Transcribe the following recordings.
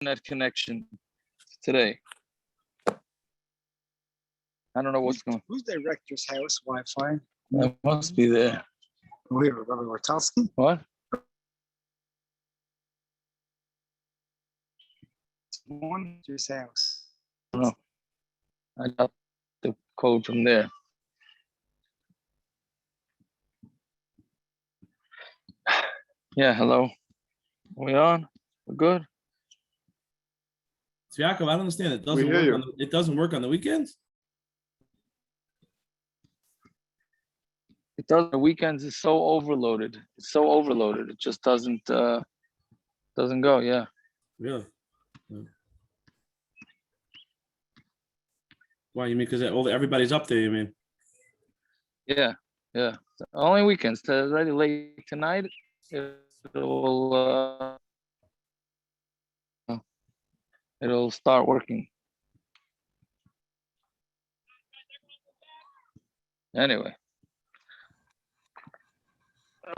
internet connection today. I don't know what's going on. Who's director's house Wi-Fi? It must be there. Wait, Rabbi Wartalski? What? Director's house. No. I got the code from there. Yeah, hello. Are we on? We're good? So Yaakov, I don't understand. It doesn't work on the weekends? It does. The weekends is so overloaded. It's so overloaded. It just doesn't go. Yeah. Really? Yeah. Why, you mean because everybody's up there, you mean? Yeah. Only weekends. It's already late tonight. It'll start working. Anyway.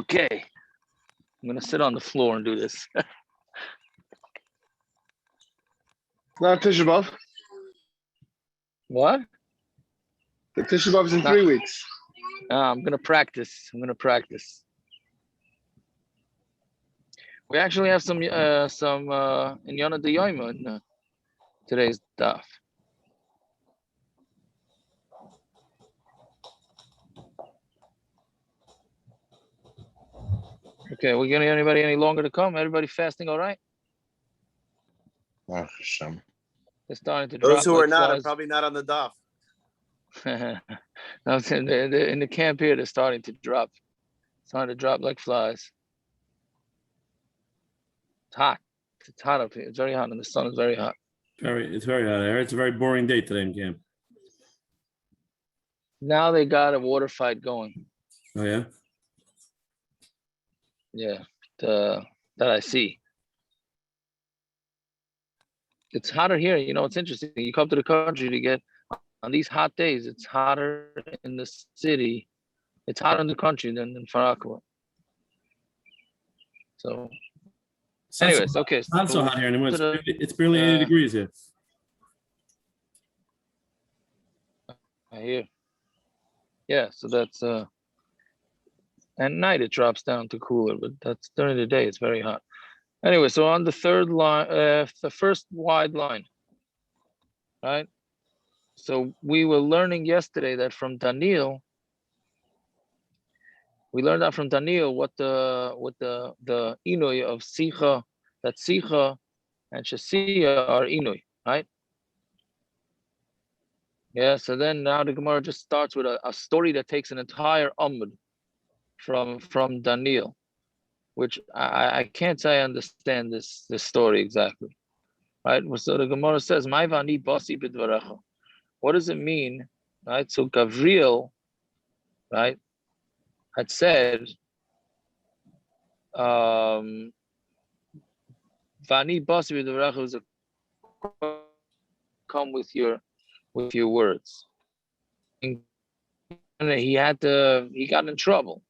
Okay. I'm gonna sit on the floor and do this. Not Tisha B'Av. What? The Tisha B'Av is in 3 weeks. I'm gonna practice. We actually have some in Yona de Yoma in today's daf. Okay, we gonna anybody any longer to come? Everybody fasting, all right? They're starting to drop. Those who are like not flies. are probably not on the daf. No, in the camp here, they're starting to drop. Starting to drop like flies. It's hot. It's hot up here. It's very hot, and the sun is very hot. It's very hot. I heard it's a very boring day today in camp. Now they got a water fight going. Oh yeah? Yeah, that I see. It's hotter here. You know, it's interesting. You come to the country to get on these hot days. It's hotter in the city. It's hotter in the country than in Farakwa. So, anyways, okay. It's not so hot here anymore. It's barely 80 degrees here. I hear. Yeah, so that's at night it drops down to cooler, but that's during the day it's very hot. Anyway, so on the third line, the first wide line, right? So we were learning yesterday that from Daniel, we learned that from Daniel what the Inui of Sicha, that Sicha and Shasiya are Inui, right? Yeah, so then now the Gemara just starts with a story that takes an entire Amud from Daniel, which I can't say I understand this story exactly, right? So the Gemara says, "Ma'ivani basi b'dvarecha." What does it mean, right? So Gabriel, right, had said, "Vani basi b'dvarecha" was a come with your words. And he got in trouble.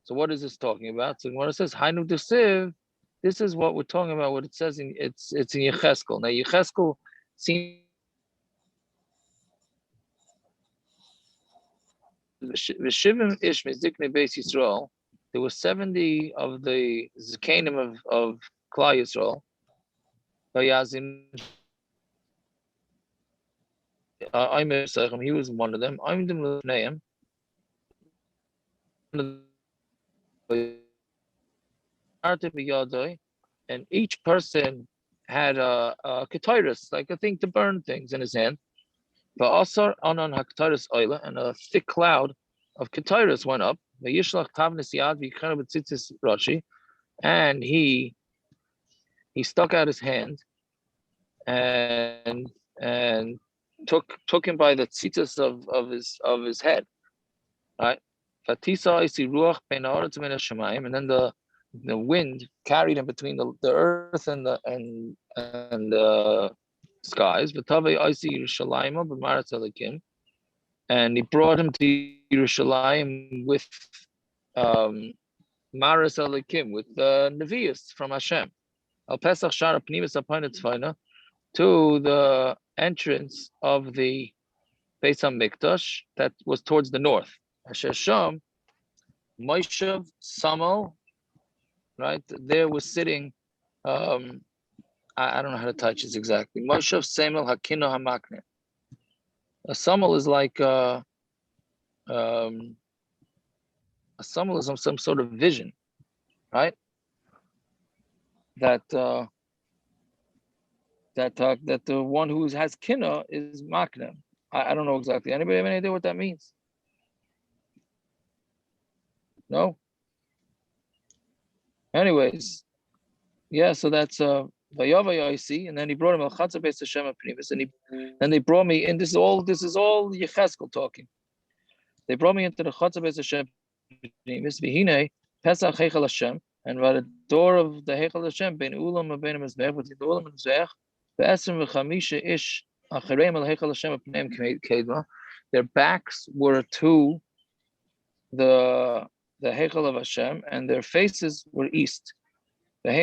So what is this talking about? So when it says Hainu Desiv, this is what we're talking about. What it says it's in Yecheskel. Now Yecheskel seems V'shivim ish miziknei Beis Yisrael. There were 70 of the Zikanim of Klal Yisrael. He was one of them. And each person had a ketyrus, like a thing to burn things in his hand. But also on haketyrus oila, and a thick cloud of ketyrus went up. And he stuck out his hand and took him by the tzitzis of his head, right? And then the wind carried him between the earth and the skies. And he brought him to Yerushalayim with Maras Alikim, with the Nevi'us from Hashem. Al Pesach Shara Pnimis Appointed Tzvayna, to the entrance of the Beis Hamikdash that was towards the north. Asher Sham, Moshev Samal, right? There was sitting, I don't know how to touch this exactly. Moshev Samuel Hakino Hamakne. A Samal is like a Samal is some sort of vision, right? That the one who has kina is makna. I don't know exactly. Anybody have any idea what that means? No. Anyways, yeah. So that's Vayava and then he brought him al Chatza Beis Hashem Pnimis, and they brought me in. This is all Yecheskel talking. They brought me into the Chatza Beis Hashem Pnimis. V'hinei Pesach Heichal Hashem, and by the door of the Heichal Hashem, Ben Ulam and Ben Mizbech, between the Ulam and Mizbech, ve'esrim v'chamisha ish achareim al Heichal Hashem Pneim Kedma. Their backs were to the Heichal of Hashem, and their faces were east. And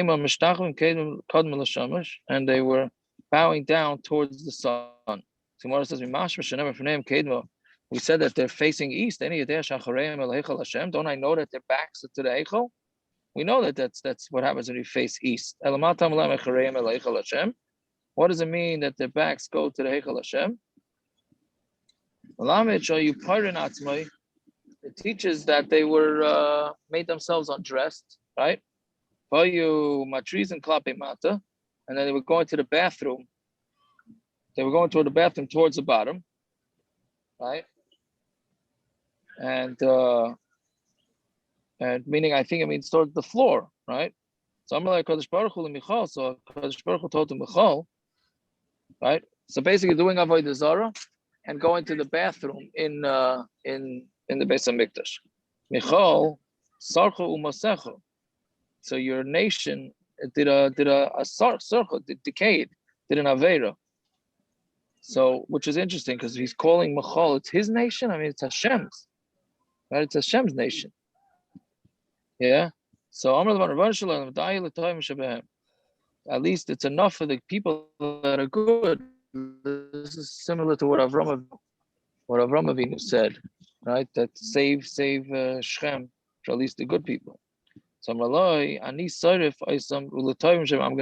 they were bowing down towards the sun. Tomorrow says, we said that they're facing east. Don't I know that their backs are to the Heichal? We know that that's what happens when you face east. What does it mean that their backs go to the Heichal Hashem? It teaches that they were made themselves undressed, right? And then they were going to the bathroom. They were going toward the bathroom towards the bottom, right? And meaning, I think it means towards the floor, right? So I'm like Kadosh Baruch Hu Michal. So Kadosh Baruch Hu told to Michal, right? So basically, doing Avodah Zarah and going to the bathroom in the Beis Hamikdash. Michal Sarcho Umasecho. So your nation did a circle, decayed, did an avera. So, which is interesting because he's calling Michal, it's his nation. I mean, it's Hashem's, right? It's Hashem's nation. Yeah. So, at least it's enough for the people that are good. This is similar to what Avram Avinu said, right? That save Shem for at least the good people. So I'm going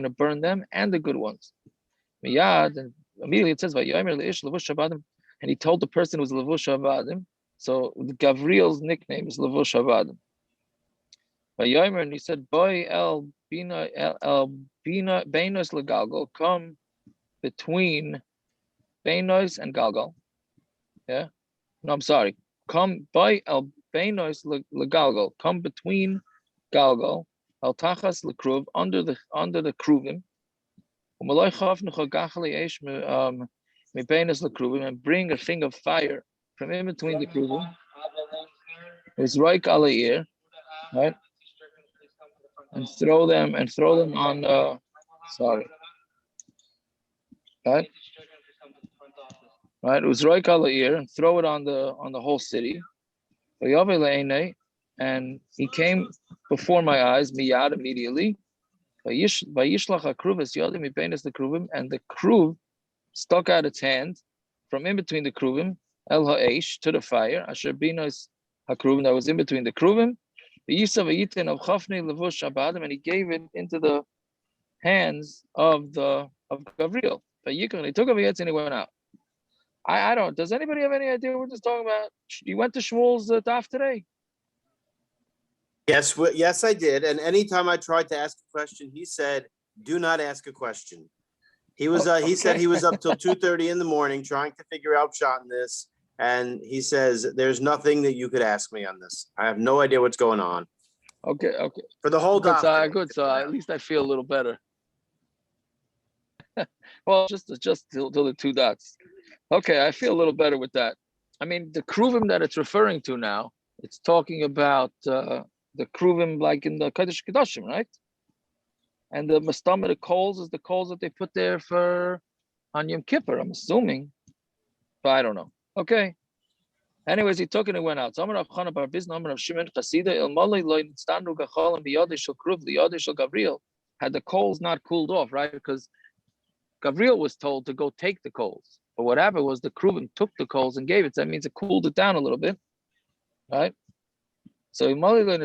to burn them and the good ones. And immediately it says, and he told the person who was Levush Avadim. So Gavriel's nickname is Levush Avadim. And he said, Boy el bina beinos legalgal, come between beinos and galgal. Yeah. No, I'm sorry. Come by el beinos legalgal, come between Galgal, al tachas lekruv, under the kruvim, and bring a thing of fire from in between the kruvim. It's right alayir, right? And throw them on sorry. Right? Right? It was right alayir, and throw it on the whole city. And he came before my eyes, miyad, immediately. And the kruv stuck out its hand from in between the kruvim, el ha'esh, to the fire, asher binos hakruvim, that was in between the kruvim. And he gave it into the hands of Gavriel. He took it and he went out. I don't. Does anybody have any idea what we're just talking about? You went to Shmuel's daf today? Yes, I did. And anytime I tried to ask a question, he said, "Do not ask a question." He was. He said he was up till 2:30 in the morning trying to figure out shot in this, and he says, "There's nothing that you could ask me on this. I have no idea what's going on." Okay. For the whole doctor. Good. So at least I feel a little better. Well, just till the two dots. Okay, I feel a little better with that. I mean, the kruvim that it's referring to now, it's talking about the kruvim like in the Kodesh Kedoshim, right? And the mastama, the coals, is the coals that they put there for on Yom Kippur, I'm assuming. But I don't know. Okay. Anyways, he took it and went out. So Amar Avchana bar Bizna, Amar Av Shimon Chasida, Il Malay Lo Nitstanu Gachol and Biyadei Shel Kruv, Liyadei Shel Gavriel. had the coals not cooled off, right? Because Gabriel was told to go take the coals. But what happened was the Kruvim took the coals and gave it. So that means it cooled it down a little bit, right? So it wouldn't have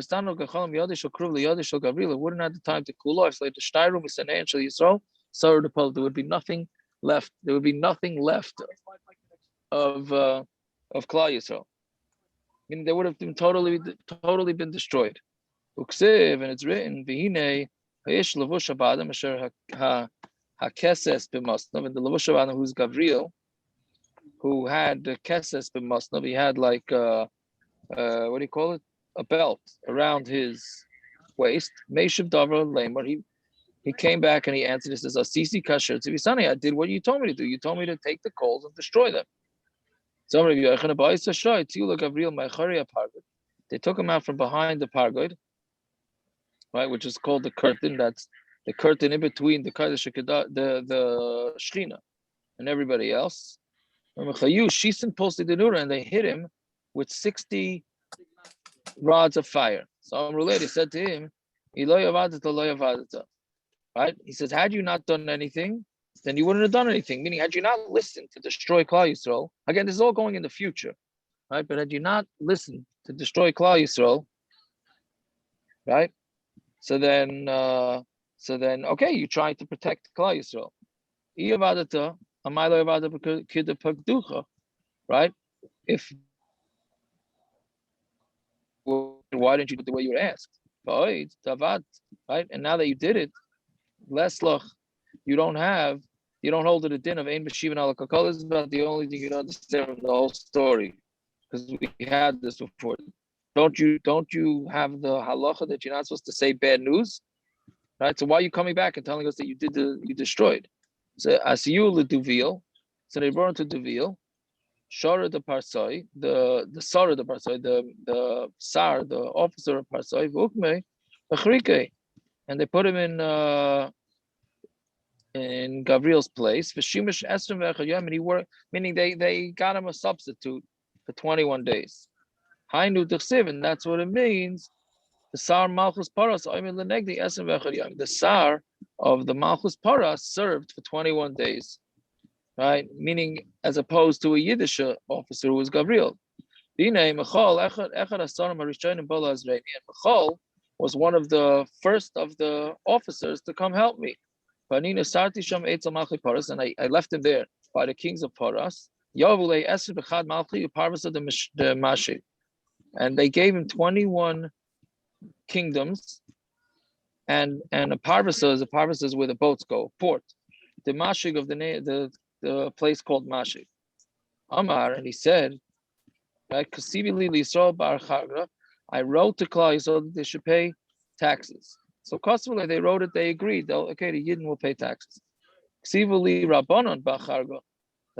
the time to cool off. So the Shtairum is an angel Yisrael, so the Pol, there would be nothing left. There would be nothing left of Klal Yisrael. Meaning they would have been totally been destroyed. And it's written, V'hinei hayesh levush habadam asher hakeses b'masnav, and the levush habadam who's Gabriel, who had the keses b'masnav, he had like what do you call it? A belt around his waist. Meishav Davra Lamar. He came back and he answered. He says, "Asisi kasher tzivissani. I did what you told me to do. You told me to take the coals and destroy them." They took him out from behind the pargoid, right, which is called the curtain. That's the curtain in between the Shechina and everybody else. And they hit him with 60 rods of fire. So Amrullah said to him, right? He says, had you not done anything, then you wouldn't have done anything. Meaning, had you not listened to destroy Klal Yisrael, again, this is all going in the future, right? But had you not listened to destroy Klal Yisrael, right? So then, okay, you tried to protect Klal Yisrael. Right? Why didn't you do it the way you were asked? Right? And now that you did it, you don't hold it a din of Ein B'Shivan Ala Kakol. This is about the only thing you don't understand from the whole story, because we had this before. Don't you have the halacha that you're not supposed to say bad news, right? So why are you coming back and telling us that you destroyed? So Asiyu L'Duvil, so they brought him to Duvil. Shara the Parsai, the Sar of the Parsai, the Sar, the officer of Parsai, Vukme, Achrike, and they put him in Gabriel's place. V'shimish Esrim v'Echayim, and he worked, meaning they got him a substitute for 21 days. Hainu D'chsiv, and that's what it means. The Sar Malchus Paras, Oimid L'Negdi Esrim v'Echayim. The Sar of the Malchus Paras served for 21 days. Right, meaning as opposed to a Yiddish officer who was Gabriel. Michal was one of the first of the officers to come help me. And I left him there by the kings of Paras. And they gave him 21 kingdoms, and a parvasa is where the boats go, port. The mashig of the place called Mashik. Amar, and he said, right, I wrote to Klal Yisrael that they should pay taxes. So customers, they wrote it, they agreed. Okay, the Yidden will pay taxes. That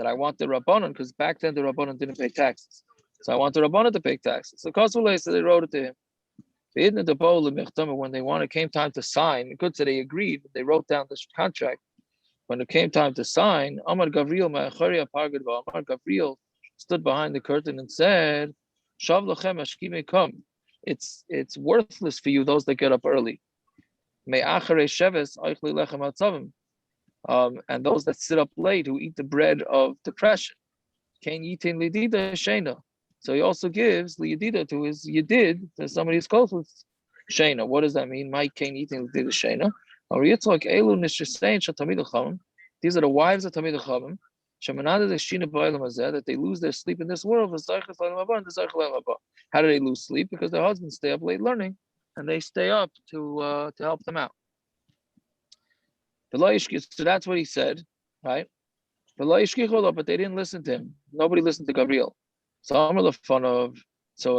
I want the Rabbanon, because back then the Rabbanon didn't pay taxes. So I want the Rabbanon to pay taxes. So customers, so they wrote it to him. When came time to sign, it could say they agreed, they wrote down this contract. When it came time to sign, Amar Gabriel stood behind the curtain and said, Shav lachem ashkimei come. It's worthless for you, those that get up early. And those that sit up late, who eat the bread of depression. So he also gives liyadida to his yedid, to somebody who's close with Shana. What does that mean? My kain eating liyadida Shana. These are the wives of Tamid Chavim, that they lose their sleep in this world. How do they lose sleep? Because their husbands stay up late learning, and they stay up to help them out. So that's what he said, right? But they didn't listen to him. Nobody listened to Gabriel. So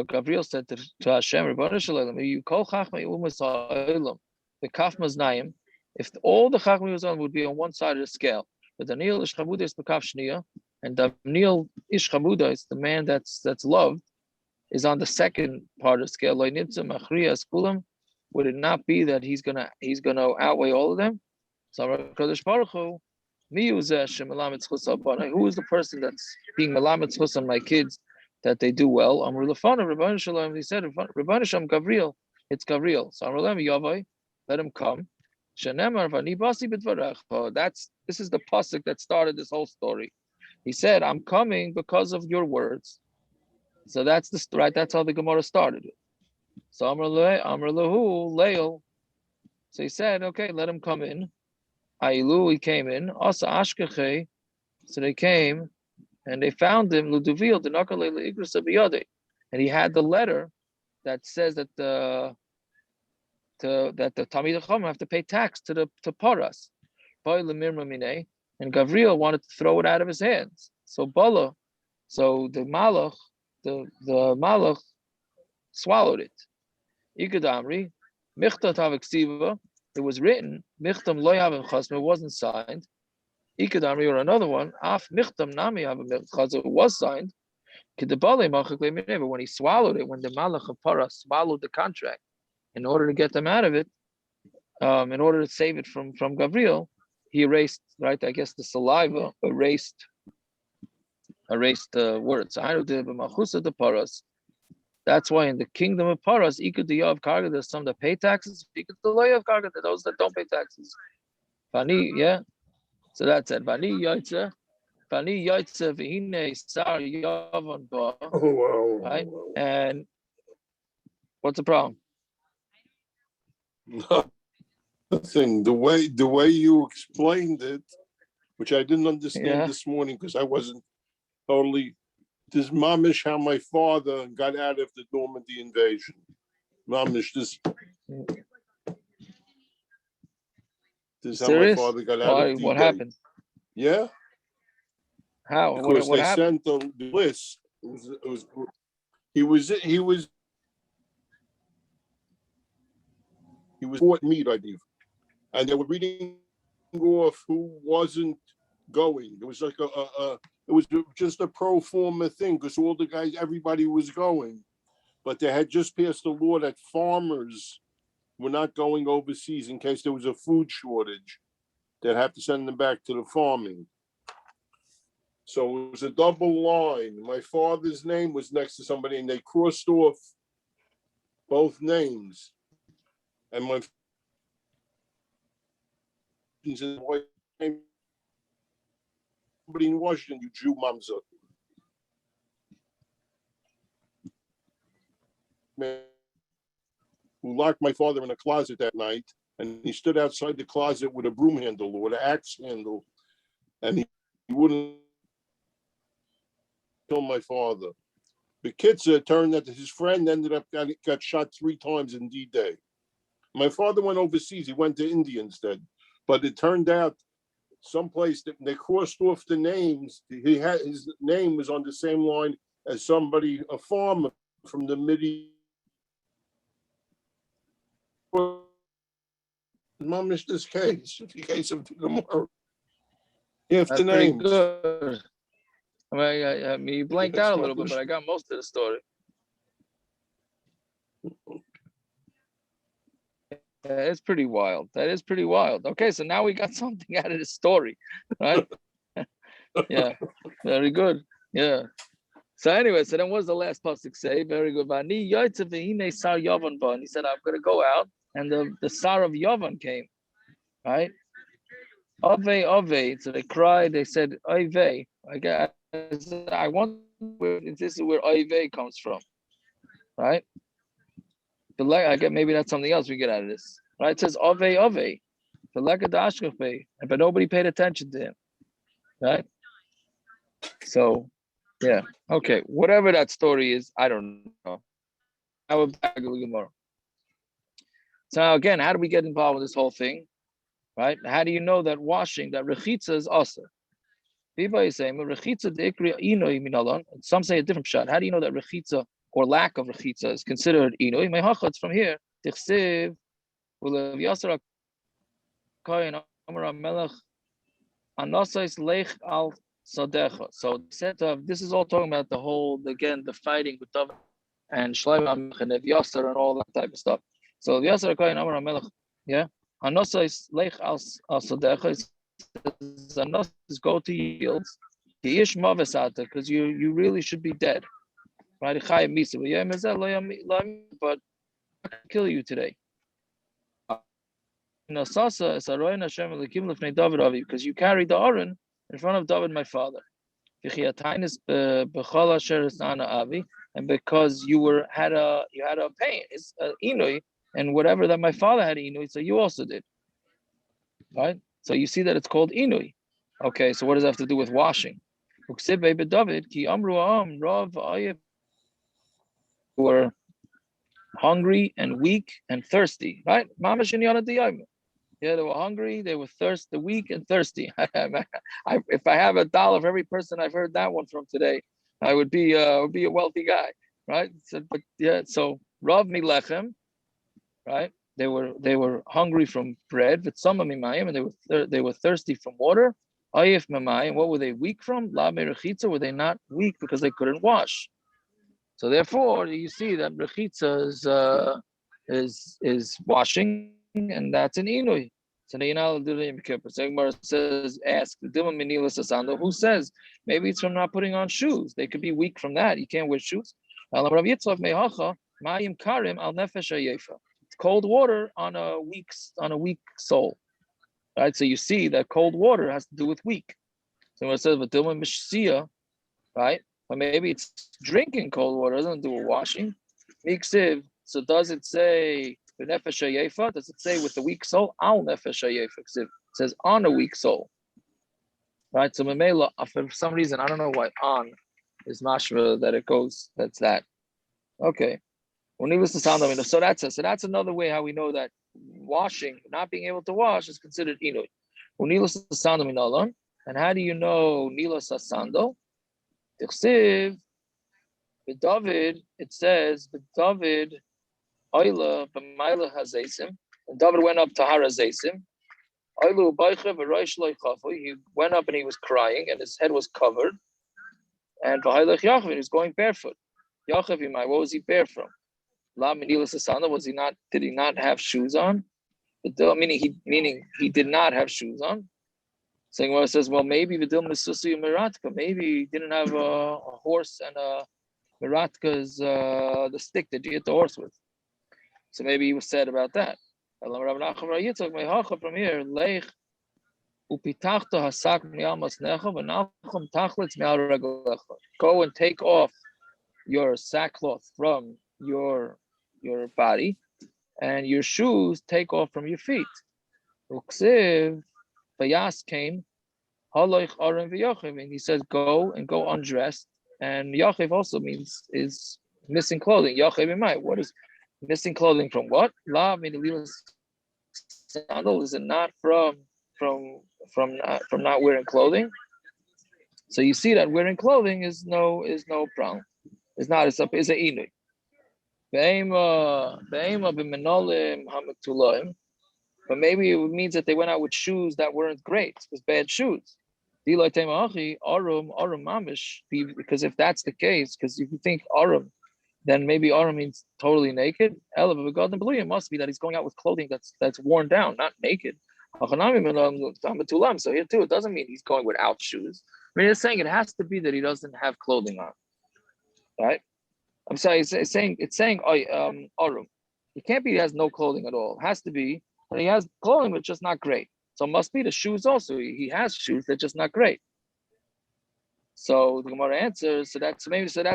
Gabriel said to Hashem, you call the Kaf Maznayim, if all the Chachmei would be on one side of the scale, but Daniel Ishchabuda is B'Kaf Shniya, and Daniel Ishchabuda is the man that's loved, is on the second part of the scale. Would it not be that he's gonna outweigh all of them? So Kadosh Baruch Hu, who is the person that's being melamed chus on my kids that they do well? Amr Lefana, Rabban Shalom. He said, Rabban Shalom Gabriel, it's Gabriel. So Amr Lem Yavai, let him come. Shenemar v'ani basi b'dvarecha. This is the pasuk that started this whole story. He said, "I'm coming because of your words." So that's the right. That's how the Gemara started it. So Amar Lahu Leil. So he said, "Okay, let him come in." Ailu, he came in. Asa Ashkeche. So they came and they found him Luduvil the Nakale Igris Abiyade, and he had the letter that says that the Talmidei Chacham have to pay tax to Paras. And Gavriel wanted to throw it out of his hands. So the Malach, the Malach swallowed it. Ikadamri, Michta Tavik Siva, it was written, Michtam Loy Havim Chasm, it wasn't signed. Ikadamri, or another one, Af Michtam Nami Havim Chasm, it was signed. But when he swallowed it, when the Malach of Paras swallowed the contract, in order to get them out of it, in order to save it from Gavriel, he erased, right? I guess the saliva erased the words. That's why in the kingdom of Paras, there's some that pay taxes, those that don't pay taxes. Vani, yeah. So that's it. Vani yaitze v'hine sar yavan ba. Right? And what's the problem? Nothing. The way you explained it, which I didn't understand this morning because I wasn't totally. This mamish how my father got out of the Normandy invasion. Mamish this is how my father got out of the What happened? Yeah. How? Because what they happened? sent the list. He was bought meat, I believe, and they were reading off who wasn't going. It was like it was just a pro forma thing because all the guys, everybody was going, but they had just passed a law that farmers were not going overseas in case there was a food shortage. They'd have to send them back to the farming. So it was a double line. My father's name was next to somebody, and they crossed off both names. And my somebody in Washington, you Jew mamza. Who locked my father in a closet that night, and he stood outside the closet with a broom handle or an axe handle, and he wouldn't kill my father. The Kitzer turned that his friend ended up got shot 3 times in D-Day. My father went overseas. He went to India instead. But it turned out someplace that they crossed off the names. His name was on the same line as somebody, a farmer from the Middle. Mom, is this case? The case of tomorrow. If the names. Good. I mean, you blanked out a little bit, but I got most of the story. It's pretty wild. That is pretty wild. Okay, so now we got something out of the story, right? Yeah, very good. Yeah. So anyway, so then what's the last pasuk say? Very good. And he said, I'm going to go out, and the sar of Yavan came, right? Ove. So they cried. They said, Ove. I wonder if this is where Ove comes from, right? But I get maybe that's something else we get out of this, right? It says Ove, but nobody paid attention to him, right? So, yeah, okay, whatever that story is, I don't know. I will back tomorrow. So now again, how do we get involved with this whole thing, right? How do you know that washing, that rechitza is aser? People is saying rechitza deikri inoi minalan. Some say a different shot. How do you know that rechitza or lack of rechitza is considered inoi? Mehachatz from here. Tichsev ulev yasser kohen amar melech anasais lech al sadecha. So this is all talking about the whole, again, the fighting with David and Shlomo and Yasser and all that type of stuff. So Yasser kohen amar melech, yeah, anasais lech al sadecha. Enough is go to yields. Because you really should be dead. Right? But I can kill you today. Nasasa is Aroin Hashem Elikim Lefnei David Avi, because you carried the Aron in front of David, my father. V'chiatainis b'chol asher esnana Avi, and because you had a pain, it's inui, and whatever that my father had inui, so you also did, right? So you see that it's called inui. Okay, so what does that have to do with washing? David ki amru am rav ayef, were hungry and weak and thirsty, right? Mamash in Yana Diyayim. Yeah, they were hungry, they were thirsty, weak and thirsty. If I have $1 for every person I've heard that one from today, I would be a wealthy guy, right? So, but yeah, so Rav Milechem, right? They were hungry from bread, but some of Mimayim, and they were thirsty from water. Ayif Mimayim, what were they weak from? La Merechitza, were they not weak because they couldn't wash? So therefore, you see that Rechitza is washing, and that's an inui. So Gemara says, ask the Dilma Menila Sasando, who says maybe it's from not putting on shoes. They could be weak from that. You can't wear shoes. It's cold water on a weak soul. Right? So you see that cold water has to do with weak. So when it says Dilma Mishia, right? But maybe it's drinking cold water, doesn't do with washing. Miksiv. So does it say Nefesh Yefa? Does it say with the weak soul? Al Nefesh Yefa. It says on a weak soul. Right? So Memela, for some reason, I don't know why on is mashma that it goes, that's that. Okay. So that's another way how we know that washing, not being able to wash, is considered inui. And how do you know Nilas Asando? With David, it says, with David, Oila b'mayla hazeisim, and David went up to Har Hazeisim. Oilu b'aycha v'roish lo yichafu. He went up and he was crying, and his head was covered. And v'haylech Yachav, he was going barefoot. Yachav Yimai, what was he bare from? La minilas asana, was he not? Did he not have shoes on? Meaning he did not have shoes on. Saying well, it says, well, maybe v'dil mesusi meratka, maybe he didn't have a horse, and a meratka is the stick that you hit the horse with. So maybe he was sad about that. From here, go and take off your sackcloth from your body, and your shoes take off from your feet. Vayas came, and he says, go undressed. And Yachiv also means is missing clothing. Yachiv, what is missing clothing from what? La sandal, is it not from not wearing clothing? So you see that wearing clothing is no problem. It's not. It's a inui. But maybe it means that they went out with shoes that weren't great. It was bad shoes. Because if that's the case, because if you think arum, then maybe arum means totally naked. It must be that he's going out with clothing that's worn down, not naked. So here too, it doesn't mean he's going without shoes. I mean, it's saying it has to be that he doesn't have clothing on, right? I'm sorry, it's saying arum. It can't be he has no clothing at all. It has to be that he has clothing, but just not great. So it must be the shoes also. He has shoes, they're just not great. So the Gemara answers, so that's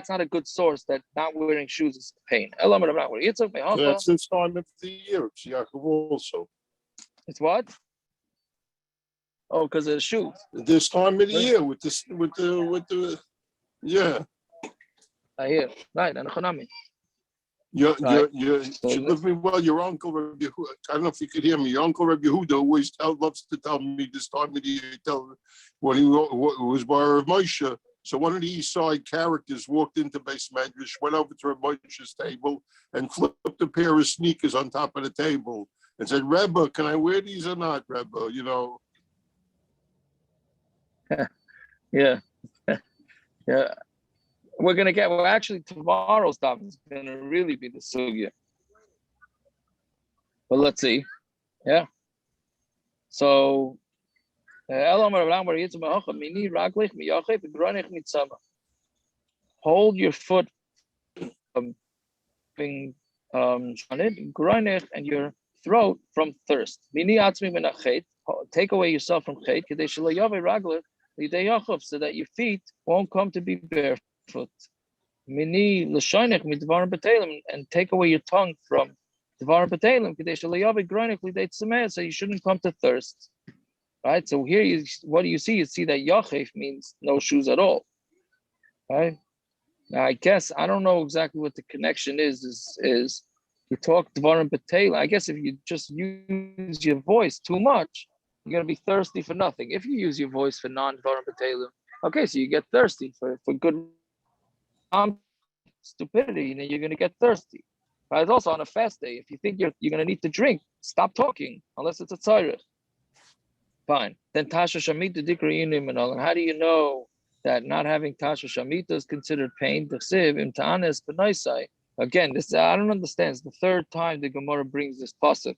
not a good source that not wearing shoes is pain. That's this time of the year. It's Yaakov also. It's what? Oh, because of the shoes. This time of the year with the yeah. I hear. Right, and Hanami. You live me well. Your uncle Rabbi Yehuda, I don't know if you could hear me. Your uncle Rabbi Yehuda always loves to tell me this time of the year. When he was by Rav Moshe. So one of the East Side characters walked into Beis Hamikdash, went over to Rav Moshe's table, and flipped a pair of sneakers on top of the table, and said, "Rebbe, can I wear these or not, Rebbe?" You know. Yeah. Yeah. Actually tomorrow's topic is gonna really be the sugya. But let's see. Yeah. So hold your foot being on it, and your throat from thirst. Mini atzmi min hachet, take away yourself from chet, kedei shelo yaveh raglev lidei yachov, so that your feet won't come to be barefoot. Mini l'shoinech midvarim b'telim, and take away your tongue from dvarim b'telim, kedei shelo yaveh groinech lidei tzemeh, so you shouldn't come to thirst. Right. So here, what do you see? You see that yachef means no shoes at all. Right. Now, I guess I don't know exactly what the connection is you talk dvarim b'telim. I guess if you just use your voice too much, you're gonna be thirsty for nothing. If you use your voice for non-dvarim b'telim, okay, so you get thirsty for good stupidity, and you're gonna get thirsty. But it's also on a fast day. If you think you're gonna need to drink, stop talking unless it's a tzarech. Fine. Then tasha shamita dikri inim and all. And how do you know that not having tasha shamita is considered pain? Again, this I don't understand. It's the third time the Gemara brings this pasuk.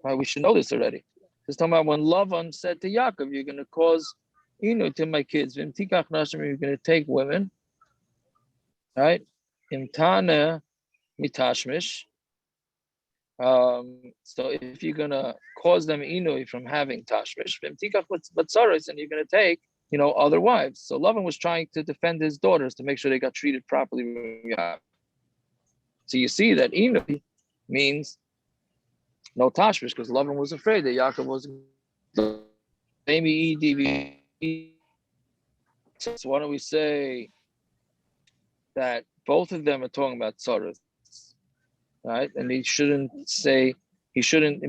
Right? We should know this already. It's talking about when Lavan said to Yaakov, "You're going to cause inu to my kids. You're going to take women, right? Imtana mitashmish. So if you're going to cause them inu from having tashmish, and you're going to take, other wives. So Lavan was trying to defend his daughters to make sure they got treated properly. So you see that inu means no tashmish, because Lavan was afraid that Yaakov was so why don't we say that both of them are talking about tzaras, right? And it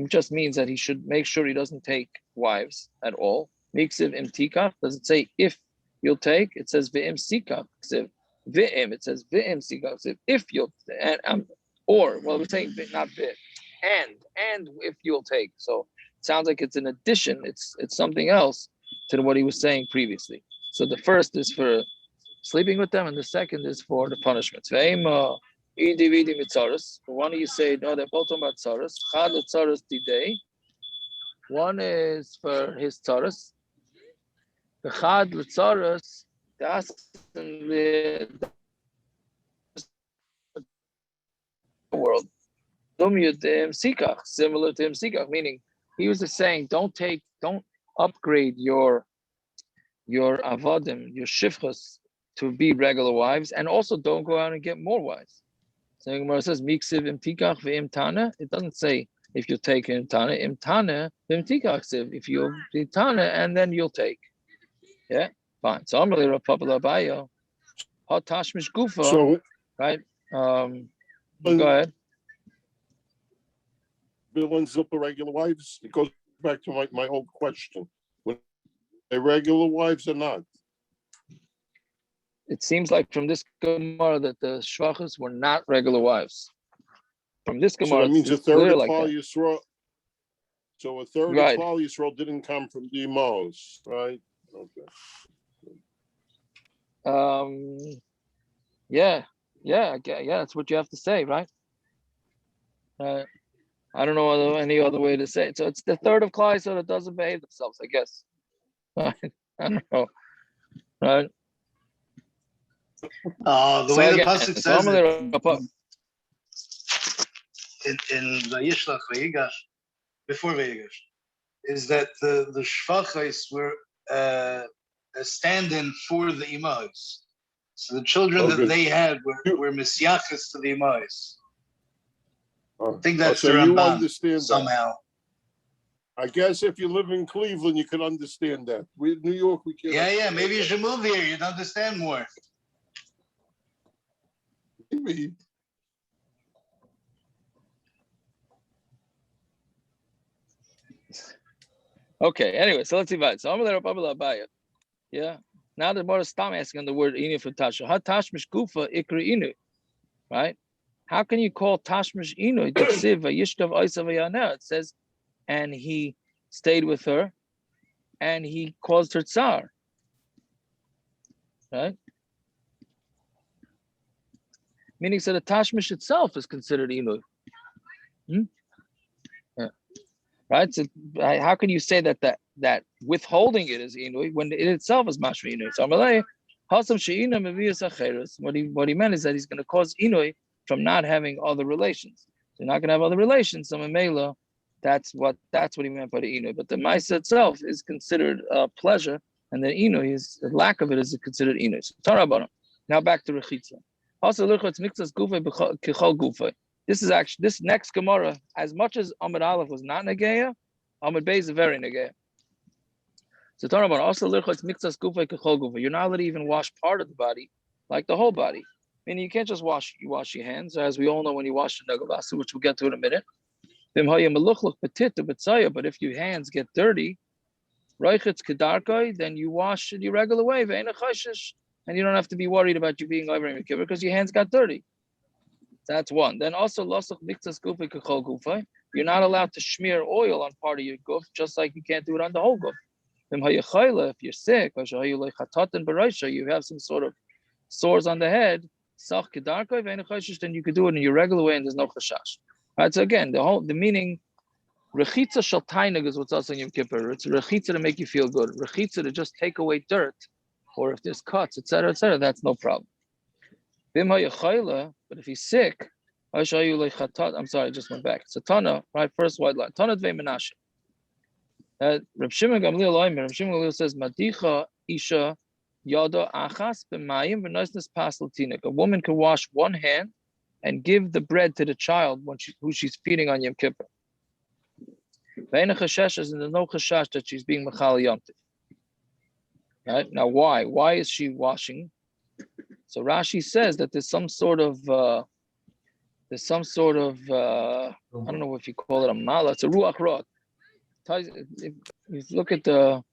just means that he should make sure he doesn't take wives at all. Miksiv im tikach, does it say if you'll take? It says v'im sikach. V'im, it says v'im sikach. If you'll, we're saying not v'im. And if you'll take. So it sounds like it's an addition. It's something else to what he was saying previously. So the first is for sleeping with them, and the second is for the punishments. One of you say, no, they're both talking about tzaras. Chad tzaras didei. One is for his tzaras. The chad tzaras, that's in the world. Similar to him sikach, meaning he was just saying, don't upgrade your avadim, your shifchas, to be regular wives, and also don't go out and get more wives. So Gemara says, miksiv im tikach ve'im tana. It doesn't say if you take im tana ve'im tikach. If you tana and then you'll take. Yeah, fine. So I'm really a popular bio. Hot tashmish gufa. So, right? Go ahead. Bill and Zilpa regular wives. It goes back to my old question: when they regular wives or not? It seems like from this Gemara that the shvachas were not regular wives. From this Gemara, so that means a third of Klal that. Yisrael. So a third Right. of Klal Yisrael didn't come from the Emos, right? Okay. Yeah, that's what you have to say, right? I don't know any other way to say it. So it's the third of Klal Yisrael that doesn't behave themselves, I guess. I don't know, right? The way the pasuk says in Vayishlach Vayigash, before Vayigash, is that the shvachos were a stand-in for the imais. So the children that they had were misyachas to the imais. I think that's so the you Ramban understand somehow. That. I guess if you live in Cleveland, you can understand that. In New York, we can't. Yeah. Maybe you should move here. You'd understand more. Maybe. Okay, anyway, so let's divide. So yeah. Now the more stop asking the word inu for tasha. Ha tashmish gufa ikri inu. Right? How can you call tashmish inu? It says, and he stayed with her and he caused her tsar. Right? Meaning, so the tashmish itself is considered inu. Yeah. Right? So how can you say that withholding it is inu when it itself is mashma inu? So what he meant is that he's going to cause inu from not having other relations. So you're not going to have other relations. So Mamela, That's what he meant by the inu. But the ma'isa itself is considered pleasure, and the inu is the lack of it is considered inu. So Tarabanan. Now back to rechitza. Also, lirchotz mikzas gufay kichol gufay. This is actually this next Gemara. As much as Amud Aleph was not negeya, Amud Beis is very negeya. So Tarabanan also lirchotz mikzas gufay kichol gufay. You're not allowed to even wash part of the body, like the whole body. Meaning you can't just wash your hands, as we all know when you wash the negavasu, which we'll get to in a minute. But if your hands get dirty, then you wash it your regular way, and you don't have to be worried about you being over because your hands got dirty. That's one. Then also, you're not allowed to smear oil on part of your guf, just like you can't do it on the whole guf. If you're sick, you have some sort of sores on the head, then you could do it in your regular way, and there's no chashash. Right. So again, the meaning, rechitza shel tainug is what's also in Yom Kippur. It's rechitza to make you feel good. Rechitza to just take away dirt, or if there's cuts, etc., that's no problem. But if he's sick, I'm sorry, I just went back. It's a Tana, right? First white line. Tana dvei menashe. Reb Shimon Gamliel says, Madicha isha yada achas b'mayim v'noisnes pasel tinik. A woman can wash one hand and give the bread to the child who she's feeding on Yom Kippur. And there's no chashash that she's being mechal Yom Tov. Right? Now, why? Why is she washing? So Rashi says that there's some sort of I don't know if you call it a mala. It's a ruach ra. If you look at the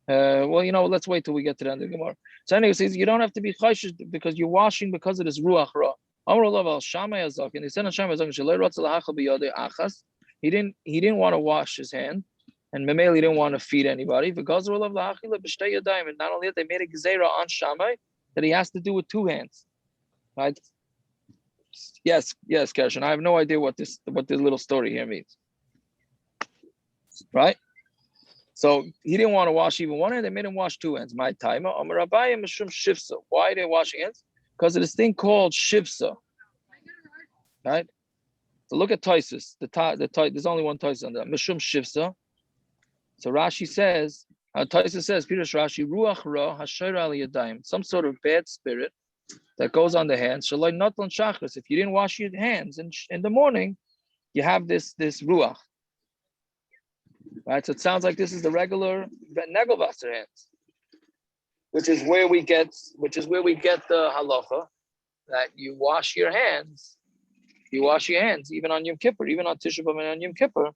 let's wait till we get to the end of the Gemara. So anyway, it says you don't have to be chayshish because you're washing because it is ruach ra. And he said on he didn't want to wash his hand, and Memeli didn't want to feed anybody. And not only that, they made a gezerah on Shammai that he has to do with two hands. Right? Yes, Kershin. I have no idea what this little story here means. Right? So he didn't want to wash even one hand, they made him wash two hands. My timer. Why are they washing hands? Because of this thing called shivsa. Right? So look at Taisus. There's only one Taisus on that. Mishum shivsa. So Rashi says, Taisus says, Peter Rashi, ruach ra hashayr al yadayim, some sort of bad spirit that goes on the hands. Shalai natan shachris. If you didn't wash your hands in the morning, you have this ruach. Right? So it sounds like this is the regular negelvasser hands, which is where we get the halacha that you wash your hands. You wash your hands even on Yom Kippur, even on Tisha B'Av and on Yom Kippur,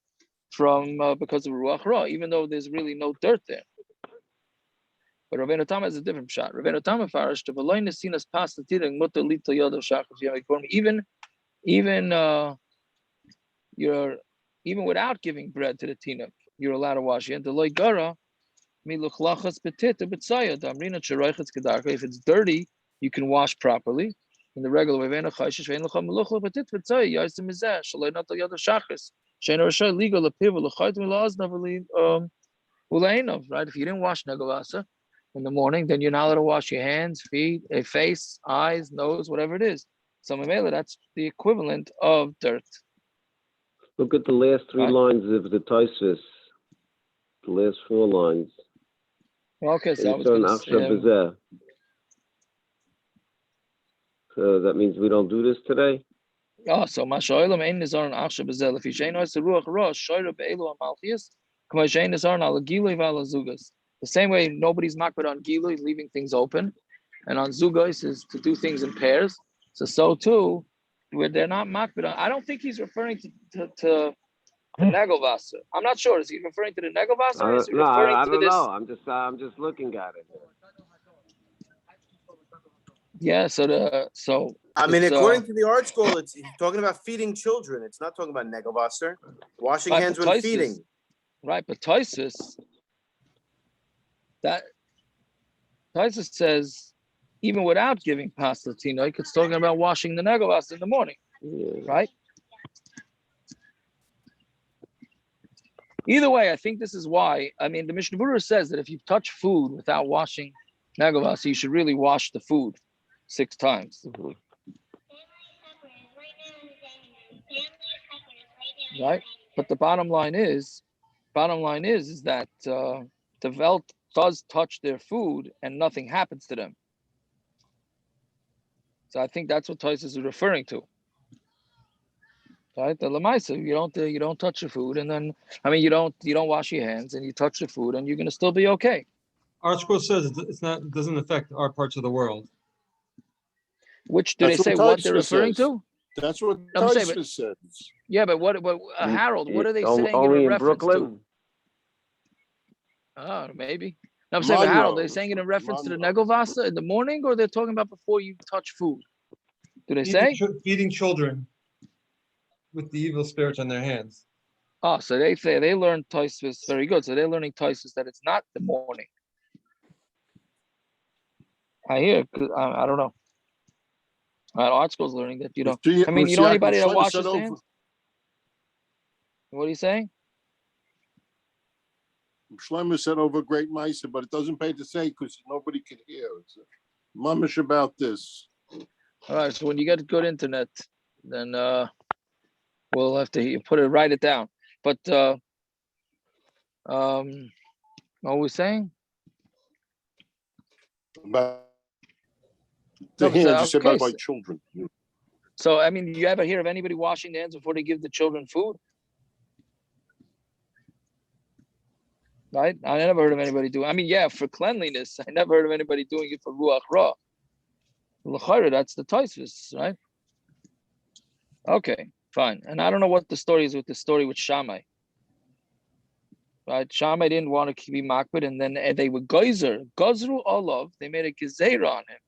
because of ruach ra, even though there's really no dirt there. But Rabbeinu Tam has a different shot. Rabbeinu Tam farish to v'loy nesinas pasta tirang mutter lito yodav shachos yom kippur. Even without giving bread to the tinuk, you're allowed to wash your hands. If it's dirty, you can wash properly in the regular way. Right? If you didn't wash negavasa in the morning, then you're not allowed to wash your hands, feet, face, eyes, nose, whatever it is. So that's the equivalent of dirt. Look at the last three lines of the Taisus. The last four lines. Okay, so I was going to So that means we don't do this today? Oh, so Mashaolam Ein Nizar Achsha Bezel. If you say no, it's a Ruach Rosh, Shoyra Be'elu Amalchias, Kamashain Nizar Al Gilui Vala Zugas. The same way nobody's makbid on Gilui, leaving things open, and on Zugas is to do things in pairs. So too, where they're not makbid on. I don't think he's referring to the Negelvasser. I'm not sure. Is he referring to the Negelvasser? Or is he referring I to don't this? know. I'm just looking at it. Yeah. I mean, according to the art school, it's talking about feeding children. It's not talking about negelvasser, washing hands when feeding. Right, but Taisus says even without giving pasta tinoik, it's talking about washing the negelvasser in the morning, right? Either way, I think this is why. I mean, the Mishnah Berurah says that if you touch food without washing negelvasser, you should really wash the food 6 times. Right? But the bottom line is that the Welt does touch their food and nothing happens to them. So I think that's what Tosis is referring to. Right? The Lamaisa, you don't touch the food, and then you don't wash your hands, and you touch the food, and you're gonna still be okay. Our scroll says it doesn't affect our parts of the world. Which do they say what they're referring to? That's what I'm saying, Tyson says. Yeah, but what Harold? What are they saying Only in in reference Brooklyn? to? Oh, maybe. No, I'm saying, but Harold, they're saying it in reference to the Negovasa in the morning, or they're talking about before you touch food? Do they say? Feeding children with the evil spirits on their hands. Oh, so they say they learn Tosfos very good. So they're learning Tosfos that it's not the morning. I hear. I don't know. Art school's learning that you know anybody that washes hands. What are you saying? Shlomo said over Great Meiser, but it doesn't pay to say because nobody can hear. It's a mamish about this. All right, so when you get good internet, then we'll have to write it down. But what were we saying? About the hands, you said about my children. So you ever hear of anybody washing their hands before they give the children food? Right? I never heard of anybody doing. For cleanliness, I never heard of anybody doing it for ruach ra. L'chayra, that's the Tosfos, right? Okay, fine. And I don't know what the story is with Shammai. Right? Shammai didn't want to be makbid, and then they were gozru olav. They made a gezeira on him.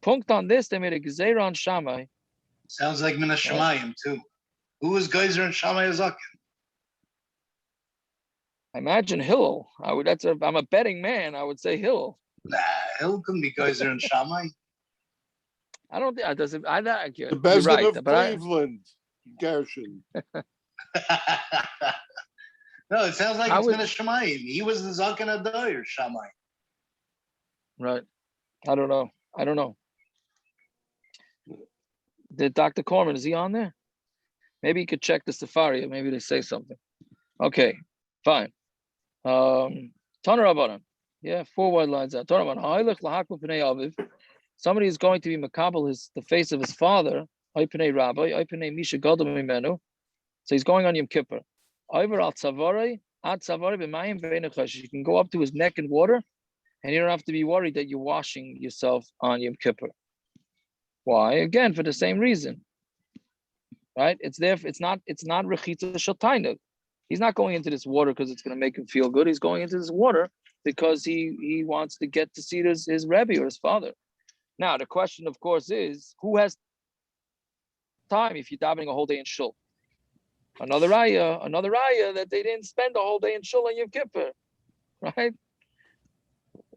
Punkt on this, they made a gezeira on Shammai. Sounds like Mina Shemayim too. Who was Geyser and Shammai Azakin? I imagine Hillel. I'm a betting man. I would say Hillel. Nah, Hillel couldn't be Geyser and Shammai. I don't think it doesn't. The Bezdin of Cleveland, Gershon. No, it sounds like it's Mina Shemayim. He was the Zaken Aday or Shammai. Right. I don't know. Did Dr. Corman, is he on there? Maybe you could check the Safari. Maybe they say something. Okay, fine. Taner Rabbanan. Yeah, 4 wide lines out. Taner Rabbanan. Somebody is going to be makabel the face of his father. Rabbi. Misha Gadol Mimenu. So he's going on Yom Kippur. Over al Tzavari, at Tzavari b'mayim v'enechash. You can go up to his neck in water, and you don't have to be worried that you're washing yourself on Yom Kippur. Why? Again, for the same reason. Right? It's not rechitza shaltainug. He's not going into this water because it's going to make him feel good. He's going into this water because he wants to get to see his Rebbe or his father. Now, the question, of course, is who has time if you're davening a whole day in shul? Another raya that they didn't spend a whole day in shul on Yom Kippur, right?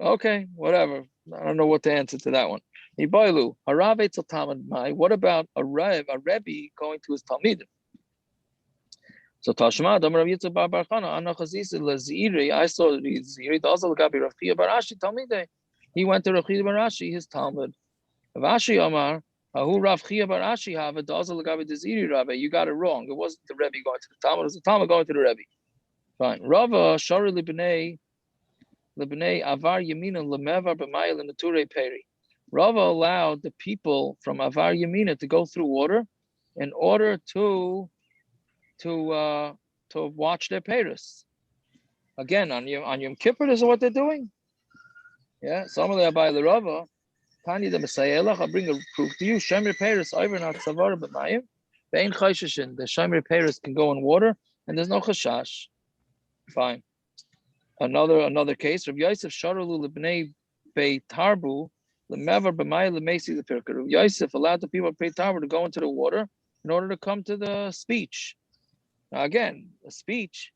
Okay, whatever. I don't know what to answer to that one. What about a Rebbe going to his Talmidim? So Tashma, Damar Yitzchak Bar Barchana, Ana Chazisa Laziri. I saw Ziri. Also Gabi Rav Chia Bar Ashi Talmidei. He went to Rav Chia Bar Ashi, his Talmud. Rav Ashi Amar, Ahu Rav Chia Bar Ashi have it. Also Gabi Ziri Rabbi. You got it wrong. It wasn't the Rebbe going to the Talmud. It was the Talmud going to the Rebbe. Fine. Rava Shari Libnei Avar Yamina Lemevar B'Mayil and Nature Peri. Rava allowed the people from Avar Yamina to go through water in order to watch their peiros. Again, on Yom Kippur, this is what they're doing. Yeah, Samale Abai L'Rava, Tani the Messiah, I'll bring a proof to you. Shemer peiros over not Savar B'Mayim. Ve'in Chayshishin. The Shemer peiros can go in water, and there's no chashash. Fine. Another case. Rabbi Yosef Sharalu L'Bnei Bei Tarbu L'Mevar B'Mayim L'Meisi L'Pirka. Rabbi Yosef allowed the people of Bei Tarbu to go into the water in order to come to the speech. Now again, a speech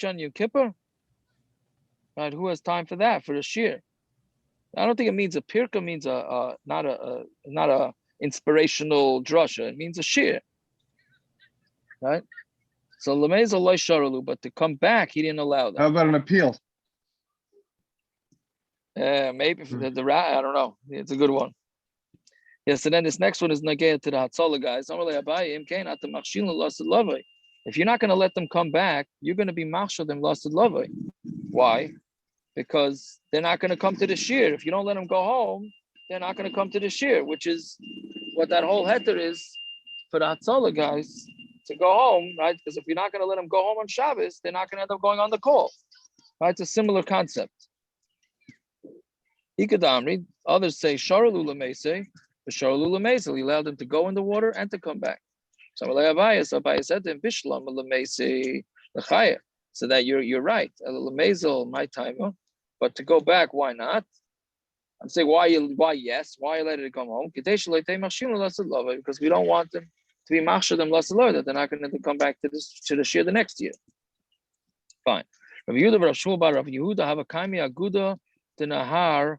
on Yom Kippur, right? Who has time for that? For a shiur? I don't think it means a pirka means not a inspirational drasha. It means a shiur, right? So lemez alay sharalu, but to come back, he didn't allow that. How about an appeal? Maybe the I don't know. It's a good one. Yes, and then this next one is nagea to the hatzalah guys. If you're not going to let them come back, you're going to be machshel them lasted lovei. Why? Because they're not going to come to the shiur. If you don't let them go home, they're not going to come to the shiur, which is what that whole heter is for the Hatzalah guys to go home, right? Because if you're not going to let them go home on Shabbos, they're not going to end up going on the call, right? It's a similar concept. Ikadamri, others say Sharalula Mese, the Sharalula Mese, he allowed them to go in the water and to come back. So Abayas said to him, Bishlam Mese the Chaya. So that you're right. My time, but to go back, why not? I'm saying why yes, why you let it come home? Because we don't want them to be machshel them lasalor, that they're not going to come back to the shiur the next year. Fine. Rav Yehuda Rav Shmuel bar Rav Yehuda have a kaimi aguda the nahar